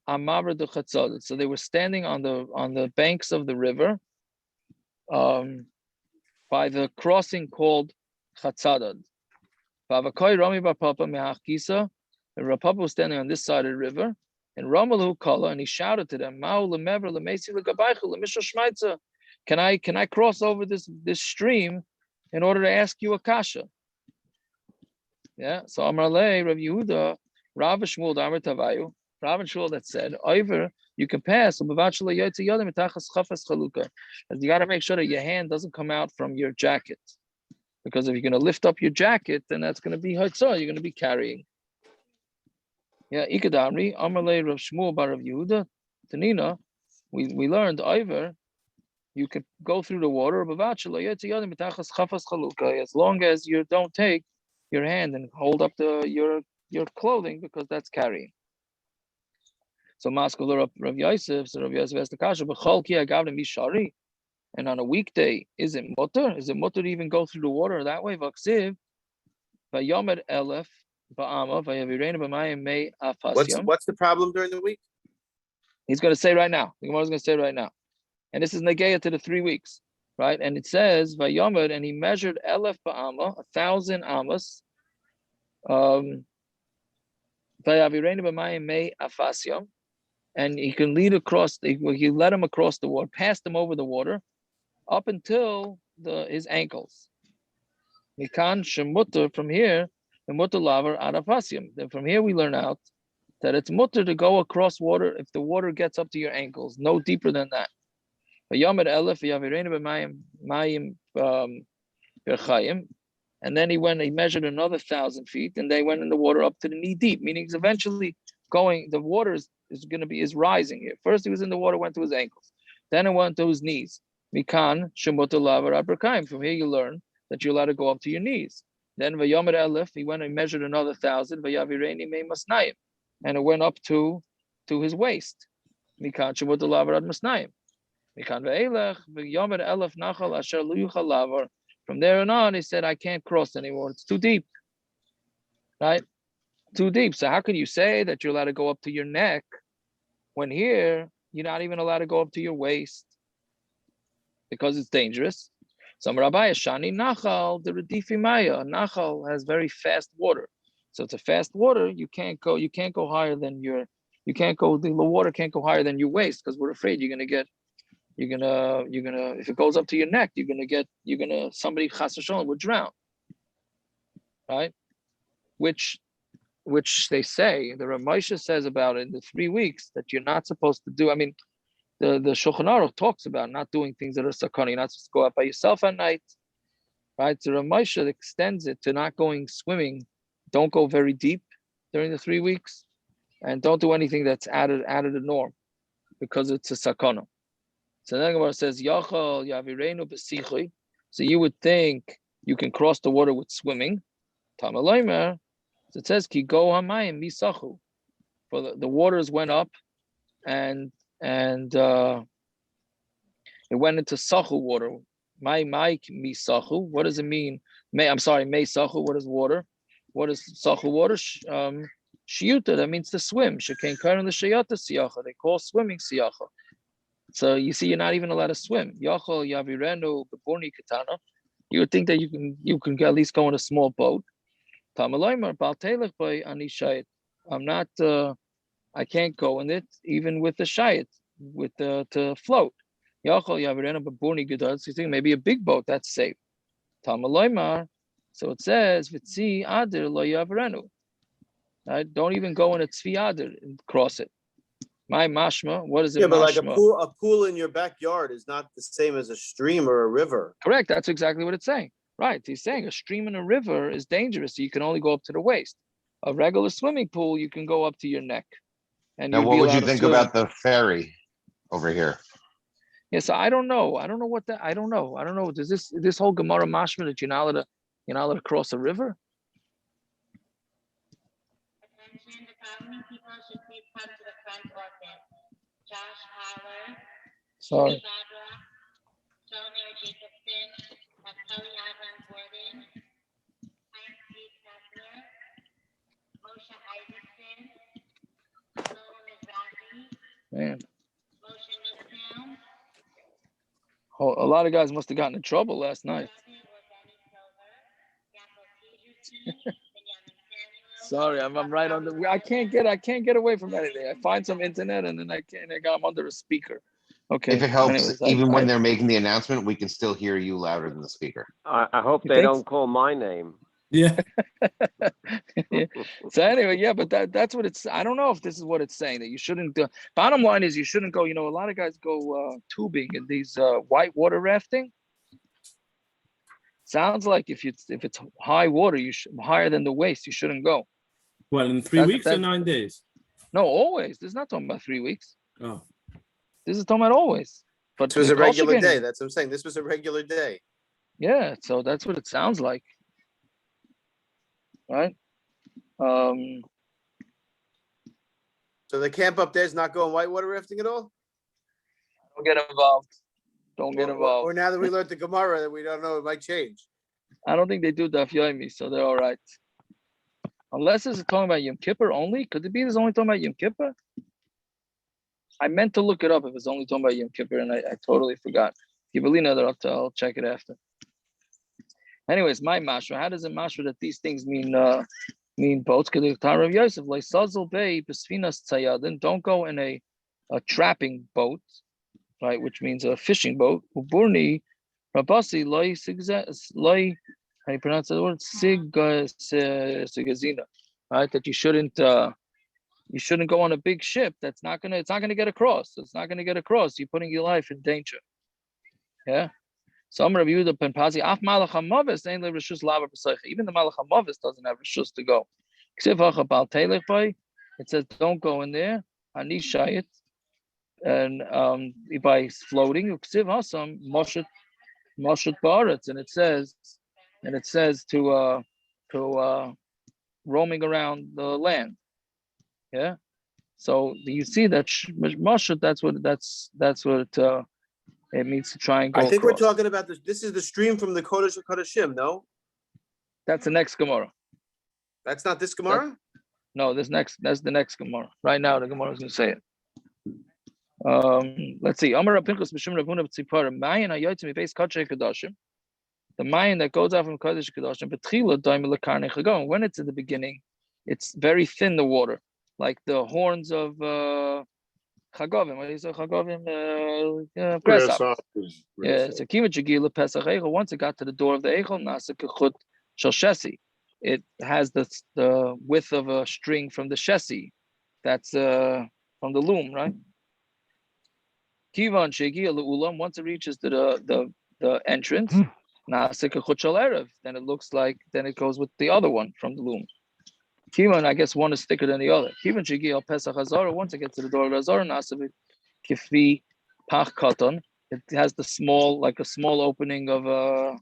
amavra de chatzad. So they were standing on the banks of the river, by the crossing called Chatzadad. Vavakoy Rami bar Papa me'ach kisa, and Rav Papa was standing on this side of the river. And Ramalu Kala, and he shouted to them, Can I cross over this stream in order to ask you a kasha? Yeah. So Amarle, Rav Yehuda, Rav Shmuel Damar Tavayu, Rav Shmuel that said, over you can pass. As you got to make sure that your hand doesn't come out from your jacket. Because if you're going to lift up your jacket, then that's going to be Hatzah, you're going to be carrying. Yeah, Ikadamri, Amarle Rav Shmuel bar Rav Yehuda, Tanina, we learned over, you could go through the water as long as you don't take your hand and hold up your clothing, because that's carrying. So Maskul Rav Yosef, so Rav Yosef asked the kasha, and on a weekday, is it mutter? Is it mutter to even go through the water that way? Vaksiv, Vayomer Elef. What's the problem during the week? He's going to say right now. The Gemara is going to say right now. And this is Negeya to the 3 weeks, right? And it says, Vayomer, and he measured Elef Ba'ama, 1,000 amas. And he can lead across, he led him across the water, passed him over the water, up until his ankles. Mikan Shemutter, from here, the mutter laver arafasium. Then from here we learn out that it's mutter to go across water if the water gets up to your ankles, no deeper than that. And then he measured another 1,000 feet, and they went in the water up to the knee deep, meaning it's eventually the water is rising here. First he was in the water, went to his ankles. Then it went to his knees. Mikan shemutter laver abrakaim. From here you learn that you're allowed to go up to your knees. Then Vayomer Elef, he went and measured another 1,000. Vayavireni mei masnayim, and it went up to his waist. Mikan shemutter laver ad masnayim. Mikan ve'elech Vayomer Elef nachal asher lu yuchal laver. From there on, he said, I can't cross anymore. It's too deep, right? Too deep. So how can you say that you're allowed to go up to your neck when here you're not even allowed to go up to your waist because it's dangerous? Some Rabbi Shani Nachal, the Redifi Maya. Nachal has very fast water. So it's a fast water, you can't go higher than the water can't go higher than your waist, because we're afraid you're gonna if it goes up to your neck, somebody chas v'sholom would drown. Right? Which they say, the Ramosha says about it in the 3 weeks that you're not supposed to do. I mean, the Shulchan Aruch talks about not doing things that are sakana. You're not supposed to go out by yourself at night, right? So Ramosha extends it to not going swimming. Don't go very deep during the 3 weeks, and don't do anything that's out of the norm, because it's a sakana. So then Gemara says, Yachal yavirenu b'sichoi. So you would think you can cross the water with swimming. Tamalaymer. So it says, Ki go hamayim misachu. For the waters went up, and it went into sachu water. My misachu. What does it mean? May sachu. What is water? What is sachu water? Shiuta. That means to swim. Shekain karan the shayata siyacha. They call swimming siyacha. So you see, you're not even allowed to swim. Yachol yavirenu beborni katana. You would think that you can at least go in a small boat. Tamalaymer baltelech by anishayit. I'm not. I can't go in it even with the shayit, to float. Yachol yavirenu beborni gedas. You think maybe a big boat, that's safe. Tamaloymar. So it says, Vitzi Adir lo yavrenu. Right? Don't even go in a Tzvi Adir and cross it. My mashma, what is it? Yeah, but like mashma? a pool in your backyard is not the same as a stream or a river. Correct. That's exactly what it's saying. Right. He's saying a stream and a river is dangerous. So you can only go up to the waist. A regular swimming pool, you can go up to your neck. And Now, you'd what be would you allowed to think swim. about the ferry over here? Yeah, so I don't know. I don't know what that. I don't know. Does this whole Gemara mashma that you're not allowed to cross a river? Attention, the following people should please come to the front office. Josh Haller, Sorry. Barbara, Solomir Jacobson, Kelly Avram Gordon, Heinz P. Kessler, Moshe Isaacson, Lola Mizrahi, Man, Moshe Nitztown, a lot of guys must have gotten in trouble last night. David or Benny Silver, Yaakov Peterson, Benjamin Samuel. Sorry, I'm right on the. I can't get away from anything. I find some internet and then I'm under a speaker. Okay. If it helps, Anyways, even when they're making the announcement, we can still hear you louder than the speaker. I hope You they think don't call my name. Yeah. Yeah. So anyway, yeah, but that's what it's. I don't know if this is what it's saying that you shouldn't. Bottom line is you shouldn't go. You know, a lot of guys go tubing in these white water rafting. Sounds like if it's high water, higher than the waist, you shouldn't go. Well, in 3 weeks or 9 days? No, always. This is not talking about 3 weeks. Oh. This is talking about always. But This was a regular Michigan, day. That's what I'm saying. This was a regular day. Yeah, so that's what it sounds like. Right? So the camp up there is not going whitewater rafting at all? Don't get involved. Don't get involved. Or now that we learned the Gemara that we don't know, it might change. I don't think they do Daf Yomi, so they're all right. Unless it's talking about Yom Kippur only. Could it be it's only talking about Yom Kippur? I meant to look it up if it's only talking about Yom Kippur, and I totally forgot. Give a another up to, I'll check it after. Anyways, my mashra. How does it mashra that these things mean boats? Don't go in a trapping boat, right? Which means a fishing boat. Uburni, Rabasi, loy, how do you pronounce the word? Sigazina, right? That you shouldn't go on a big ship. It's not gonna get across. It's not gonna get across. You're putting your life in danger. Yeah. Some review the penpazi. Af malach hamavis ain't le rishus lava b'seicha. Even the malach hamavis doesn't have rishus to go. It says don't go in there. Ani shayit, and by floating. Ksiv hasam moshet baretz, and it says to roaming around the land. Yeah. So you see that moshet. That's what it means to try and go. I think across. we're talking about this. This is the stream from the Kodesh of Kodeshim, no? That's the next Gemara. That's not this Gemara? No, that's the next Gemara. Right now, the Gemara is going to say it. Let's see. The Mayan that goes out from Kodesh Kodashim, when it's in the beginning, it's very thin, the water, like the horns of Chagavim. What do you say? Chagavim, grasshoppers. Yeah. So Kivachagila Pesach Eichel. Once it got to the door of the Eichel, Nasa Kechut Shel Shesi. It has the width of a string from the Shesi. That's from the loom, right? Kivan Shegia Ulam. Once it reaches to the entrance, Nasa Kechut Shel Erev. Then it looks like it goes with the other one from the loom. Kivan, I guess one is thicker than the other. Kivan Shigi Pesach Hazara. Once it gets to the door of Hazara, Nasavit Kifri Pach Katan. It has the small opening of a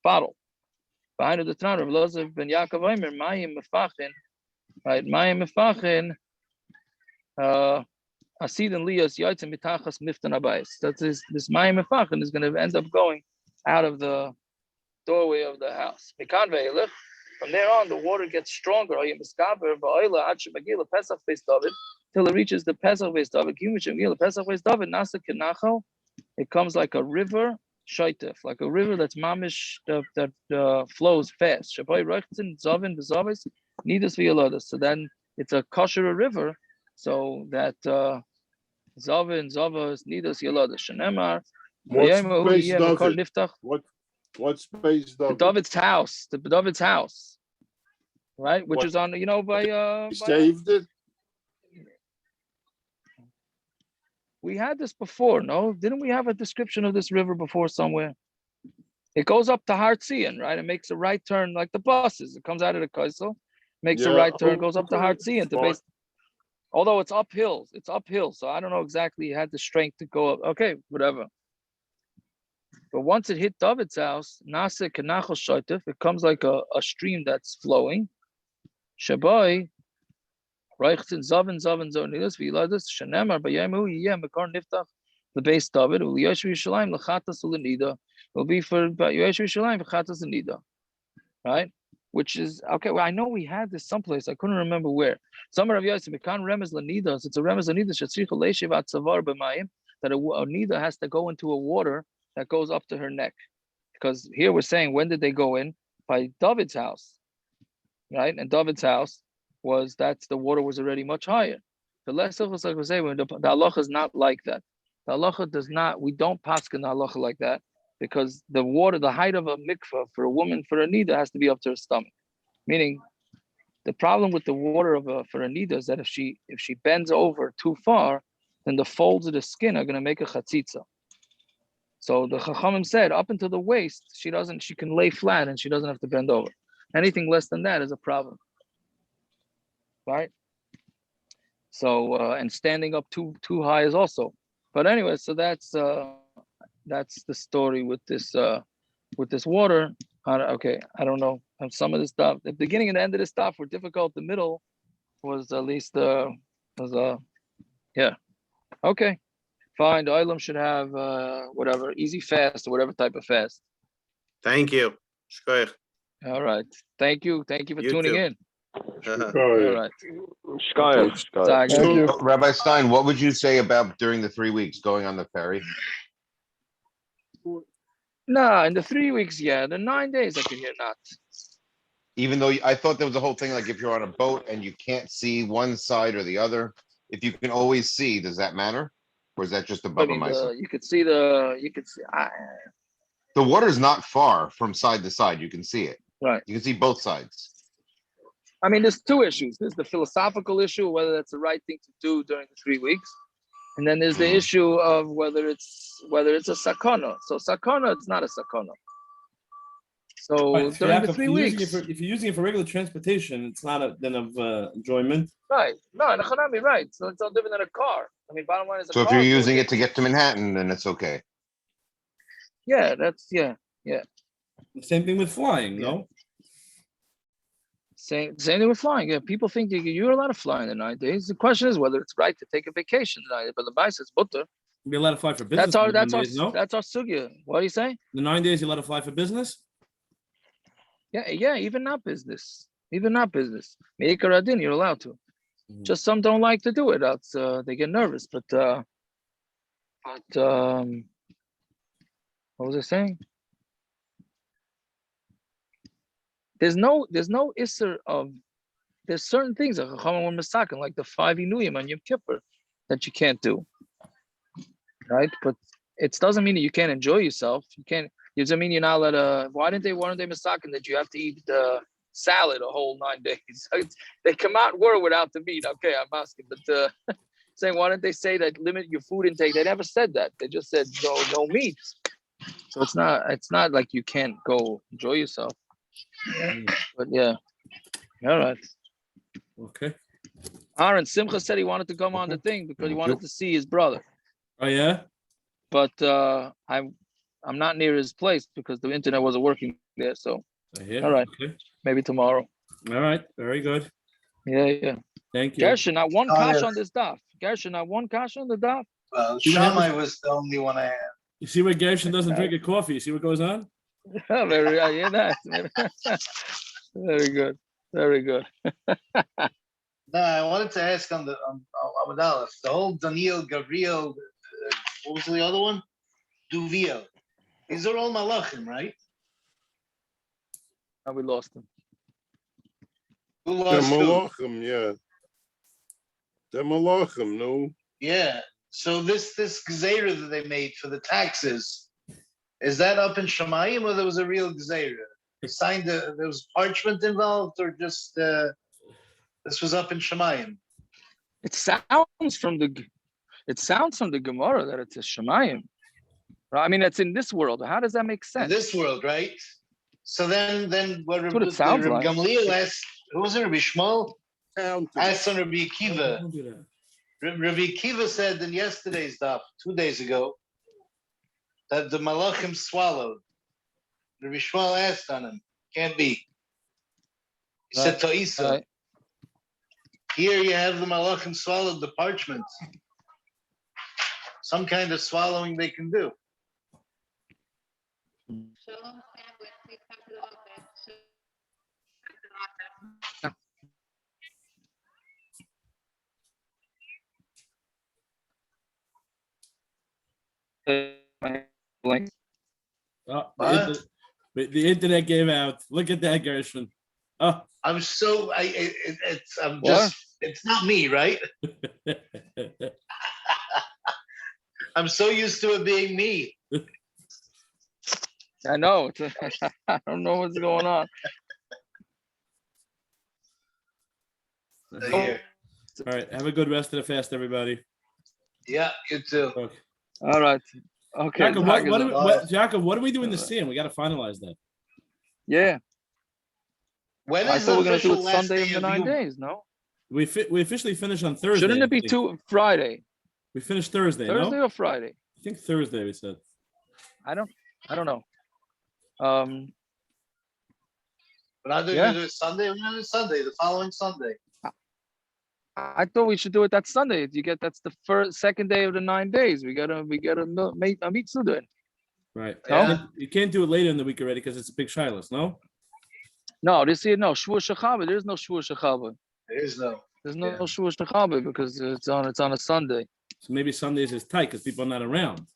bottle. Behind the Tran of Lozav ben Yaakov Omer Mayim Mefachin, right? Mayim Mefachin. Asid and Lias Yotzim Mitachas Miftan Abayis. That's this Mayim Mefachin is going to end up going out of the doorway of the house. Mikan ve'elech. From there on, the water gets stronger. Till it reaches the Pesach Beis David. It comes like a river, shaitef, like a river that's mamish that flows fast. So then it's a kosher river, so that Zavin Zavas Nidas Yalada Shenemar. What's Beis The David? David's house, the David's house, right? Which What? is on, by He saved it? we had this before, no? Didn't we have a description of this river before somewhere? It goes up to Hartzian, right? It makes a right turn like the buses. It comes out of the Kaisel, makes a Yeah. right turn, goes up to Okay. Hartzian to base. Although it's uphill, so I don't know exactly. It had the strength to go up. Okay, whatever. But once it hit David's house, Nase Kenachel Shotif, it comes like a stream that's flowing. Shabai, Reichtin Zavin Zonilus, Viladus, Shanemar, Bayemu, Yem, Mekar Niftach, the base David, Uliyashu Yishalayim, Lachatas Ulanida, will be for Yeshu Yishalayim, Lachatas Ulanida. Right? Which is okay. Well, I know we had this someplace. I couldn't remember where. Summer of Yosef, Mekan Remez Lanidas. It's a Remez Lanidas, Shatzricha Leishiv at Savar B'mayim, that a Nida has to go into a water that goes up to her neck. Because here we're saying, when did they go in? By David's house, right? And David's house that's the water was already much higher. The lesser was like we say, when the halacha is not like that. The halacha does not, we don't paskin the halacha like that, because the water, the height of a mikvah for a woman, for a nida, has to be up to her stomach. Meaning, the problem with the water for a nida is that if she bends over too far, then the folds of the skin are going to make a chatzitza. So the Chachamim said, up until the waist, she can lay flat and she doesn't have to bend over. Anything less than that is a problem, right? So and standing up too high is also. But anyway, so that's the story with this water. Okay, I don't know. And some of this stuff, the beginning and the end of this stuff were difficult. The middle was at least yeah. Okay. Fine, the Olam should have whatever, easy fast or whatever type of fast. Thank you. Shkoyach. All right. Thank you for You tuning too. in. Okay. All right. Shkaya. Thank you. Rabbi Stein, what would you say about during the 3 weeks going on the ferry? No, in the 3 weeks, yeah. The 9 days I could hear not. Even though I thought there was a whole thing, like if you're on a boat and you can't see one side or the other, if you can always see, does that matter? Or is that just a I Baba mean, Misa? you could see. The water's not far from side to side. You can see it. Right. You can see both sides. I mean, there's two issues. There's the philosophical issue, whether that's the right thing to do during the 3 weeks. And then there's the issue of whether it's a sakana. So sakana, it's not a sakana. So Right, during the Yaakov, 3 weeks. if you're using it for regular transportation, it's not then of enjoyment. Right. No, in Hanami, right. So it's all different than a car. I mean, bottom line is a So car. if you're using it to get to Manhattan, then it's okay. Yeah, that's yeah. The same thing with flying, no? Same thing with flying. Yeah, people think you're allowed to fly in the 9 days. The question is whether it's right to take a vacation tonight. But the Bible says butter. You'll be allowed to fly for business. That's our no? that's our sugya. What do you say? The 9 days you're allowed to fly for business? Yeah, even not business. Meikar adin, you're allowed to. Just some don't like to do it. That's they get nervous. But what was I saying? There's no isser of. There's certain things like the 5 inuyim on Yom Kippur that you can't do, right? But it doesn't mean that you can't enjoy yourself. You can't. It doesn't mean you're not allowed. Why didn't they masakin that you have to eat the salad a whole 9 days? They come out were without the meat. Okay, I'm asking, but saying why didn't they say that limit your food intake? They never said that. They just said no meat. So it's not like you can't go enjoy yourself. But yeah, all right. Okay. Aaron Simcha said he wanted to come on the thing because he wanted to see his brother. Oh yeah. But I'm not near his place because the internet wasn't working there. So all right, okay. Maybe tomorrow. All right, very good. Yeah. Thank you. Gershon, not one kash on this daf. Gershon, not one kash on the daf. Well, Shammai was the only one I had. You see where Gershon doesn't drink a coffee. You see what goes on? Very yeah, that. Very good. Very good. No, I wanted to ask on Amud Aleph, the whole Daniel, Gabriel, what was the other one? Duviel. These are all malachim, right? And we lost him. Who The lost who? malachim, yeah. The malachim, no. Yeah. So this gzeira that they made for the taxes, Is that up in Shemayim or there was a real Gzeira? Signed, there was parchment involved, or just this was up in Shemayim? It sounds from the Gemara that it's a Shemayim. I mean, it's in this world. How does that make sense? In this world, right? So then what That's what it sounds like. Gamliel asked, who was it, Rabbi Shmuel? Count. Asked on Rabbi Akiva. Don't do that. Rabbi Akiva said in yesterday's daf, 2 days ago, that the Malachim swallowed. Rabbi Shmuel asked on him, can't be. He said Ta'isa. Right. Here you have the Malachim swallowed the parchment. Some kind of swallowing they can do. Shalom, sandwich, please come to the office. Come to the office. Blank. Oh, What? the internet gave out. Look at that, Gershon. Oh. I'm so it's not me, right? I'm so used to it being me. I know. I don't know what's going on. Here. All right. Have a good rest of the fast, everybody. Yeah, you too. Okay. All right. Okay. Jacob, what do we do in the sand? We got to finalize that. Yeah. When I is thought the we were going to do official it last Sunday day of the of 9 Yom? days, no? We officially finish on Thursday. Shouldn't it I be think. Friday? We finished Thursday, Thursday no? or Friday? I think Thursday, we said. I don't know. We're not doing it Sunday. We're going to do it Sunday, the following Sunday. I thought we should do it that Sunday. That's the second day of the 9 days. We gotta meet Suda. Right. No? You can't do it later in the week already because it's a big shilas, no? No, this year no Shvuah Shechaba. There's no Shvuah Shechaba. There's no Shvuah Shechaba because it's on a Sunday. So maybe Sundays is tight because people are not around.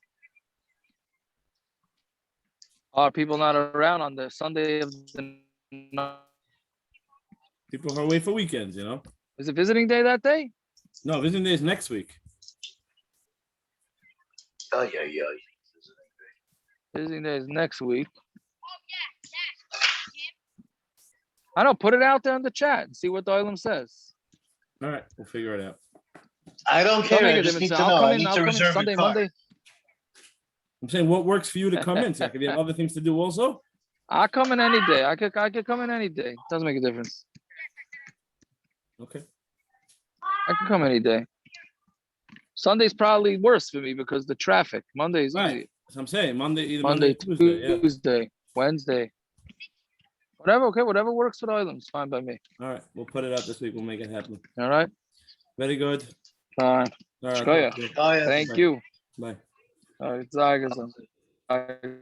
Are people not around on the Sunday of the People are away for weekends, you know? Is it visiting day that day? No, visiting day is next week. Oh, yeah. Visiting day is next week. I don't put it out there in the chat and see what the Olam says. All right, we'll figure it out. I don't care. I just need to know. I need to reserve Sunday, a car. Monday. I'm saying what works for you to come in, Zach? If you have other things to do also? I come in any day. I could come in any day. Doesn't make a difference. Okay. I can come any day. Sunday's probably worse for me because the traffic. Monday's Right. easy. That's what I'm saying. Monday, Tuesday, Wednesday. Whatever, okay, whatever works for the island. It's fine by me. All right, we'll put it out this week. We'll make it happen. All right. Very good. Fine. All right. Thank you. Bye. All right.